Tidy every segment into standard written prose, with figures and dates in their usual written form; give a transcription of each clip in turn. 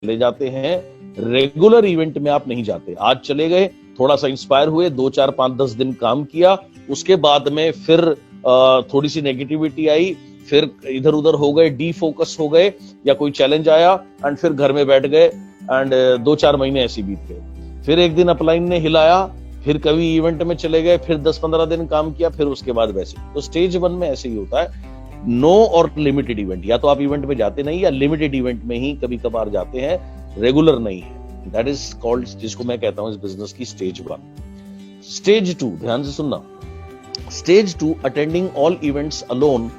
चले जाते हैं, रेगुलर इवेंट में आप नहीं जाते। आज चले गए, थोड़ा सा इंस्पायर हुए, 2 4 5 10 दिन काम किया, उसके बाद में फिर थोड़ी सी नेगेटिविटी आई, फिर इधर उधर हो गए, डीफोकस हो गए, या कोई चैलेंज आया एंड फिर घर में बैठ गए एंड 2 4 महीने ऐसे बीत गए। फिर एक दिन अपलाइन ने हिलाया, फिर कभी इवेंट में चले गए, फिर 10 15 दिन काम किया, फिर उसके बाद वैसे। तो स्टेज 1 में ऐसे ही होता है, नो और लिमिटेड इवेंट, या तो आप इवेंट में जाते नहीं या लिमिटेड इवेंट में ही कभी कभार जाते हैं, रेगुलर नहीं है। दैट इज कॉल्ड, जिसको मैं कहता हूं इस बिजनेस की स्टेज 1। स्टेज 2, ध्यान से सुनना, stage 2 attending all events alone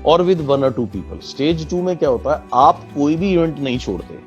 और विद 1 or 2 पीपल। स्टेज 2 में क्या होता है, आप कोई भी इवेंट नहीं छोड़ते,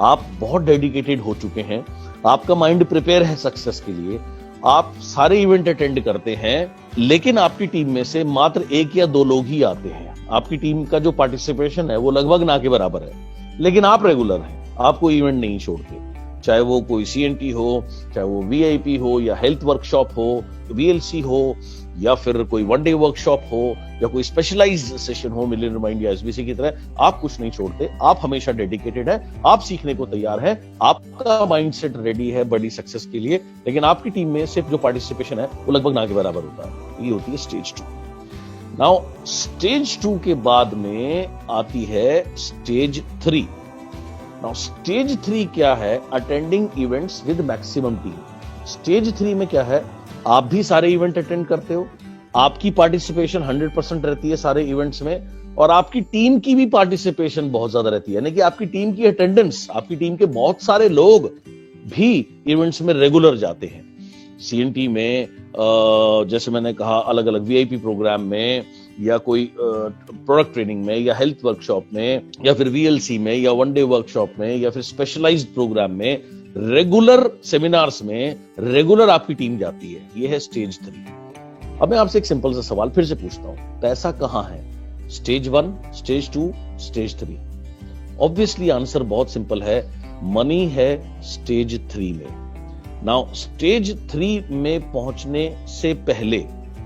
आप बहुत डेडिकेटेड हो चुके हैं, आपका माइंड प्रिपेयर है सक्सेस के लिए, आप सारे इवेंट अटेंड करते हैं, लेकिन आपकी टीम में से मात्र 1 या 2 लोग ही आते हैं। आपकी टीम का जो पार्टिसिपेशन है वो लगभग ना के बराबर है, लेकिन आप रेगुलर हैं, आप कोई इवेंट नहीं छोड़ते, चाहे वो कोई CNT हो, चाहे वो VIP हो, या हेल्थ वर्कशॉप हो, VLC हो, या फिर कोई 1 डे वर्कशॉप हो, या कोई स्पेशलाइज्ड सेशन हो मिलियनर माइंड या SBC की तरह। आप कुछ नहीं छोड़ते, आप हमेशा डेडिकेटेड है, आप सीखने को तैयार है, आपका माइंडसेट रेडी है बड़ी सक्सेस के लिए, लेकिन आपकी टीम में सिर्फ जो पार्टिसिपेशन है वो लगभग ना के बराबर होता है। ये होती है स्टेज 2। नाउ स्टेज 2 के बाद में आती है स्टेज 3। नाउ स्टेज 3 क्या है, attending events with maximum team. Stage 3 में क्या है, आप भी सारे इवेंट अटेंड करते हो, आपकी पार्टिसिपेशन 100% रहती है सारे इवेंट्स में, और आपकी टीम की भी पार्टिसिपेशन बहुत ज्यादा रहती है, यानी कि आपकी टीम की अटेंडेंस, आपकी टीम के बहुत सारे लोग भी इवेंट्स में रेगुलर जाते हैं। CNT में जैसे मैंने कहा, अलग अलग VIP प्रोग्राम में, या कोई प्रोडक्ट ट्रेनिंग में, या हेल्थ वर्कशॉप में, या फिर VLC में, या 1 डे वर्कशॉप में, या फिर स्पेशलाइज्ड प्रोग्राम में, रेगुलर सेमिनार्स में रेगुलर आपकी टीम जाती है। ये है स्टेज 3। अब मैं आपसे एक सिंपल सा सवाल फिर से पूछता हूं, पैसा कहां है, stage 1, stage 2, stage 3? Obviously answer बहुत सिंपल है, मनी है स्टेज 3 में। नाउ स्टेज 3 में पहुंचने से पहले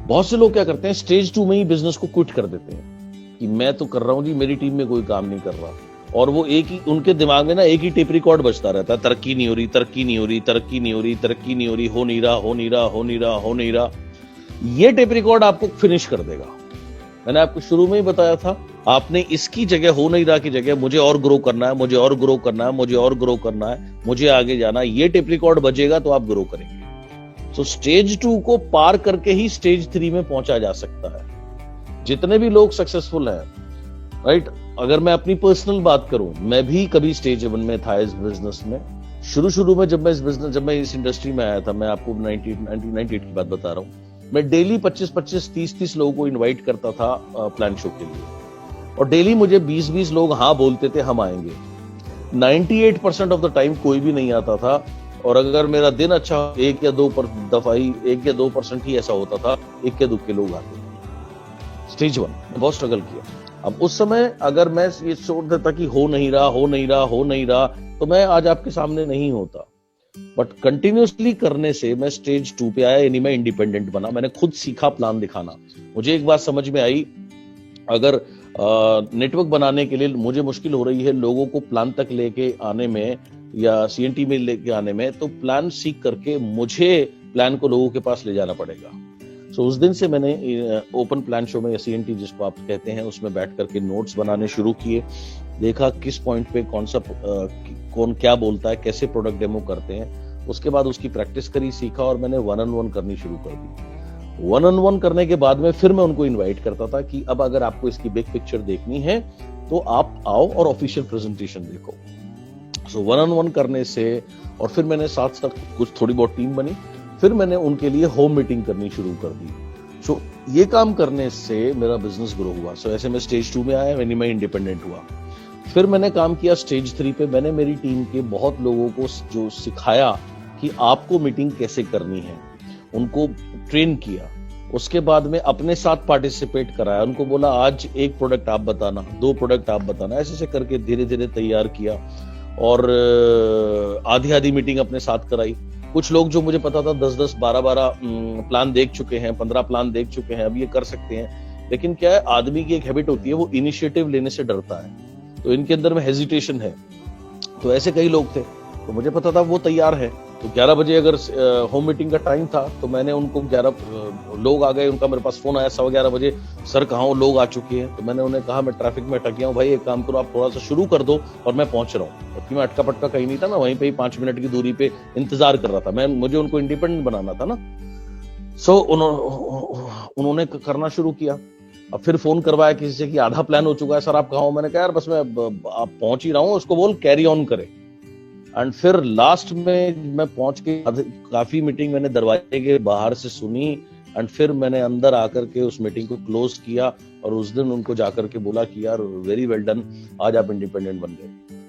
बहुत से लोग क्या करते हैं, स्टेज 2 में ही बिजनेस को क्विट कर देते हैं कि मैं तो कर रहा हूं जी, मेरी टीम में कोई काम नहीं कर रहा, और वो एक ही, उनके दिमाग में ना एक ही टेप रिकॉर्ड बजता रहता है, तरक्की नहीं हो रही, तरक्की नहीं हो रही, तरक्की नहीं हो रही, तरक्की नहीं हो रही, हो नहीं रहा, हो नहीं रहा, हो नहीं रहा, हो नहीं रहा। ये टेप रिकॉर्ड आपको फिनिश कर देगा। मैंने आपको शुरू में ही बताया था, आपने इसकी जगह, हो नहीं रहा की जगह, मुझे और ग्रो करना है, मुझे और ग्रो करना है, मुझे और ग्रो करना है, मुझे आगे जाना है, ये टेप रिकॉर्ड बजेगा तो आप ग्रो करेंगे। तो स्टेज 2 को पार करके ही स्टेज 3 में पहुंचा जा सकता है। जितने भी लोग सक्सेसफुल हैं, राइट, अगर मैं अपनी पर्सनल बात करूं, मैं भी कभी स्टेज 1 में था इस बिजनेस में। शुरू में जब मैं इस इंडस्ट्री में आया था, मैं आपको 1998 की बात बता रहा हूं, मैं डेली 25-25, 30-30 लोगों को इनवाइट करता था प्लान शो के लिए, और डेली मुझे 20-20 लोग हाँ बोलते थे, हम आएंगे। 98% ऑफ द टाइम कोई भी नहीं आता था, और अगर मेरा दिन अच्छा 1 या 2 दफा ही, 1 या 2% ही ऐसा होता था, 1 या 2 के लोग आते थे। स्टेज 1 बहुत स्ट्रगल किया। अब उस समय अगर मैं ये सोच देता कि हो नहीं रहा, हो नहीं रहा, हो नहीं रहा, तो मैं आज आपके सामने नहीं होता। बट कंटिन्यूसली करने से मैं स्टेज 2 पे आया, यानी मैं इंडिपेंडेंट बना, मैंने खुद सीखा प्लान दिखाना। मुझे एक बात समझ में आई, अगर नेटवर्क बनाने के लिए मुझे मुश्किल हो रही है लोगों को प्लान तक लेके आने में, या CNT में लेके आने में, तो प्लान सीख करके मुझे प्लान को लोगों के पास ले जाना पड़ेगा। सो उस दिन से मैंने ओपन प्लान शो में, या CNT जिसको आप कहते हैं, उसमें बैठ करके नोट्स बनाने शुरू किए, देखा किस पॉइंट पे कौन क्या बोलता है, कैसे प्रोडक्ट डेमो करते हैं, उसके बाद उसकी प्रैक्टिस करी, सीखा, और मैंने 1-on-1 करनी शुरू कर दी। 1-on-1 करने के बाद में फिर मैं उनको इन्वाइट करता था कि अब अगर आपको इसकी बिग पिक्चर देखनी है तो आप आओ और ऑफिशियल प्रेजेंटेशन देखो। सो 1-on-1 करने से, और फिर मैंने साथ साथ कुछ थोड़ी बहुत टीम बनी, फिर मैंने उनके लिए होम मीटिंग करनी शुरू कर दी। सो ये काम करने से मेरा बिजनेस ग्रो हुआ। सो ऐसे मैं स्टेज 2 में आया, यानी मैं इंडिपेंडेंट हुआ। फिर मैंने काम किया स्टेज 3 पे, मैंने मेरी टीम के बहुत लोगों को जो सिखाया कि आपको मीटिंग कैसे करनी है, उनको ट्रेन किया। उसके बाद में अपने साथ पार्टिसिपेट कराया, उनको बोला आज 1 प्रोडक्ट आप बताना, 2 प्रोडक्ट आप बताना, ऐसे करके धीरे धीरे तैयार किया, और आधी मीटिंग अपने साथ कराई। कुछ लोग जो मुझे पता था 10-10, 12-12 प्लान देख चुके हैं, 15 प्लान देख चुके हैं, अब ये कर सकते हैं। लेकिन क्या है, आदमी की एक हैबिट होती है, वो इनिशिएटिव लेने से डरता है, तो इनके अंदर में हेजिटेशन है। तो ऐसे कई लोग थे, तो मुझे पता था वो तैयार है। तो 11 बजे अगर होम मीटिंग का टाइम था तो मैंने उनको 11 लोग आ गए, उनका मेरे पास फोन आया 11:15 बजे, सर कहाँ हो, लोग आ चुके हैं। तो मैंने उन्हें कहा मैं ट्रैफिक में अटक गया हूँ, भाई एक काम करो आप थोड़ा सा शुरू कर दो और मैं पहुंच रहा हूँ। जबकि मैं अटका पटका कहीं नहीं था, मैं वहीं पे ही 5 मिनट की दूरी पे इंतजार कर रहा था, मुझे उनको इंडिपेंडेंट बनाना था ना। सो उन्होंने करना शुरू किया। अब फिर फोन करवाया किसी से कि आधा प्लान हो चुका है, सर आप कहाँ हो। मैंने कहा यार बस मैं आप पहुंच ही रहा हूँ, उसको बोल कैरी ऑन करे। एंड फिर लास्ट में मैं पहुंच के काफी मीटिंग मैंने दरवाजे के बाहर से सुनी, एंड फिर मैंने अंदर आकर के उस मीटिंग को क्लोज किया और उस दिन उनको जाकर के बोला कि यार वेरी वेल डन, आज आप इंडिपेंडेंट बन गए।